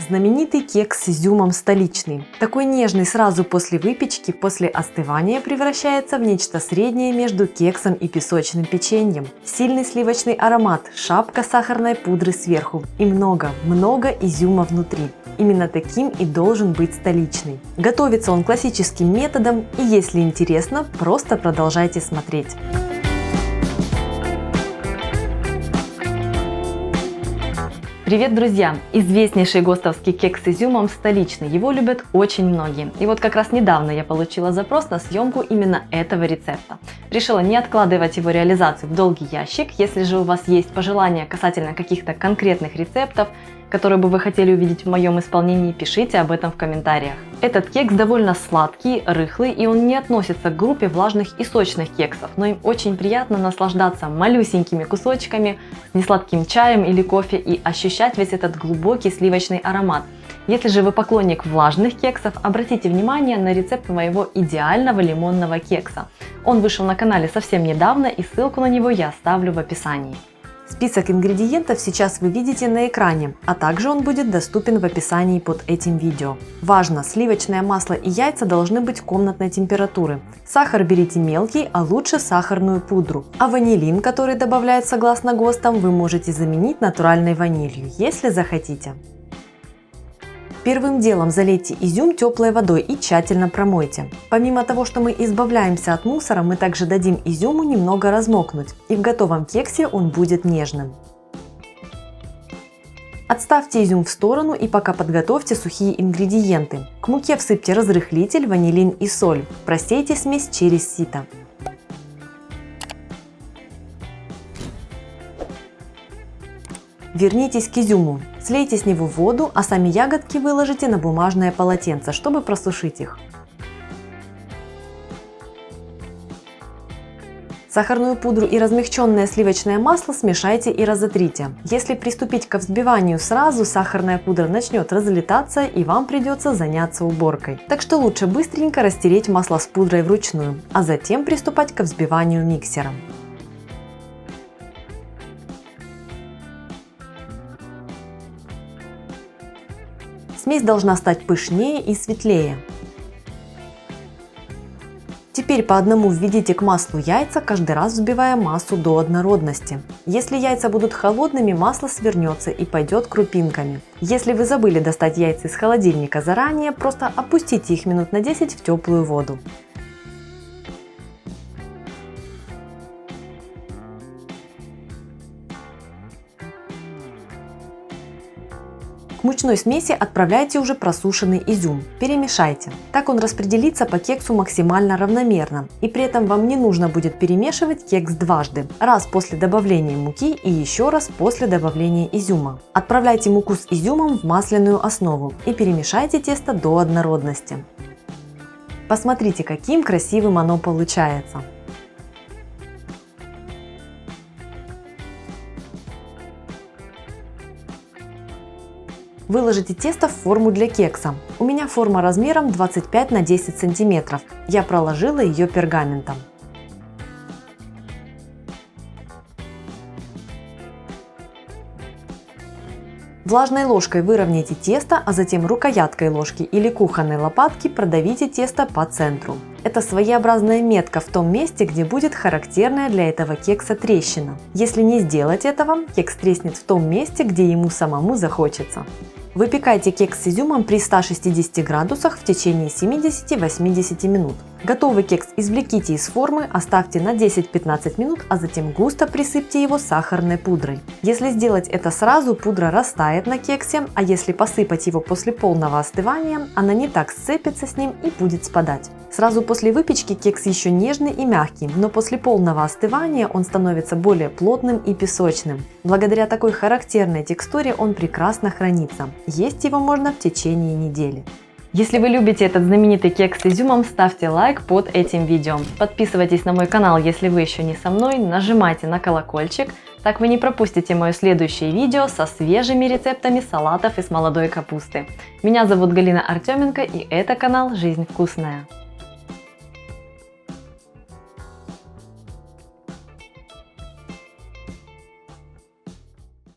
знаменитый кекс с изюмом столичный. Такой нежный сразу после выпечки, после остывания превращается в нечто среднее между кексом и песочным печеньем. Сильный сливочный аромат, шапка сахарной пудры сверху и много изюма внутри. Именно таким и должен быть столичный. Готовится он классическим методом, и если интересно, просто продолжайте смотреть. Привет, друзья! Известнейший гостовский кекс с изюмом столичный. Его любят очень многие. И вот как раз недавно я получила запрос на съемку именно этого рецепта. Решила не откладывать его реализацию в долгий ящик. Если же у вас есть пожелания касательно каких-то конкретных рецептов, которые бы вы хотели увидеть в моем исполнении, пишите об этом в комментариях. Этот кекс довольно сладкий, рыхлый, и он не относится к группе влажных и сочных кексов, но им очень приятно наслаждаться малюсенькими кусочками, с несладким чаем или кофе и ощущать весь этот глубокий сливочный аромат. Если же вы поклонник влажных кексов, обратите внимание на рецепт моего идеального лимонного кекса. Он вышел на канале совсем недавно, и ссылку на него я оставлю в описании. Список ингредиентов сейчас вы видите на экране, а также он будет доступен в описании под этим видео. Важно, сливочное масло и яйца должны быть комнатной температуры. Сахар берите мелкий, а лучше сахарную пудру. А ванилин, который добавляют согласно ГОСТам, вы можете заменить натуральной ванилью, если захотите. Первым делом залейте изюм теплой водой и тщательно промойте. Помимо того, что мы избавляемся от мусора, мы также дадим изюму немного размокнуть, и в готовом кексе он будет нежным. Отставьте изюм в сторону и пока подготовьте сухие ингредиенты. К муке всыпьте разрыхлитель, ванилин и соль. Просейте смесь через сито. Вернитесь к изюму. Слейте с него воду, а сами ягодки выложите на бумажное полотенце, чтобы просушить их. Сахарную пудру и размягченное сливочное масло смешайте и разотрите. Если приступить к взбиванию сразу, сахарная пудра начнет разлетаться и вам придется заняться уборкой. Так что лучше быстренько растереть масло с пудрой вручную, а затем приступать к взбиванию миксером. Смесь должна стать пышнее и светлее. Теперь по одному введите к маслу яйца, каждый раз взбивая массу до однородности. Если яйца будут холодными, масло свернется и пойдет крупинками. Если вы забыли достать яйца из холодильника заранее, просто опустите их минут на 10 в теплую воду. К мучной смеси отправляйте уже просушенный изюм. Перемешайте. Так он распределится по кексу максимально равномерно. И при этом вам не нужно будет перемешивать кекс дважды. Раз после добавления муки и еще раз после добавления изюма. Отправляйте муку с изюмом в масляную основу и перемешайте тесто до однородности. Посмотрите, каким красивым оно получается. Выложите тесто в форму для кекса. У меня форма размером 25 на 10 см. Я проложила ее пергаментом. Влажной ложкой выровняйте тесто, а затем рукояткой ложки или кухонной лопатки продавите тесто по центру. Это своеобразная метка в том месте, где будет характерная для этого кекса трещина. Если не сделать этого, кекс треснет в том месте, где ему самому захочется. Выпекайте кекс с изюмом при 160 градусах в течение 70-80 минут. Готовый кекс извлеките из формы, оставьте на 10-15 минут, а затем густо присыпьте его сахарной пудрой. Если сделать это сразу, пудра растает на кексе, а если посыпать его после полного остывания, она не так сцепится с ним и будет спадать. Сразу после выпечки кекс еще нежный и мягкий, но после полного остывания он становится более плотным и песочным. Благодаря такой характерной текстуре он прекрасно хранится. Есть его можно в течение недели. Если вы любите этот знаменитый кекс с изюмом, ставьте лайк под этим видео. Подписывайтесь на мой канал, если вы еще не со мной, нажимайте на колокольчик, так вы не пропустите мое следующее видео со свежими рецептами салатов из молодой капусты. Меня зовут Галина Артеменко, и это канал «Жизнь вкусная».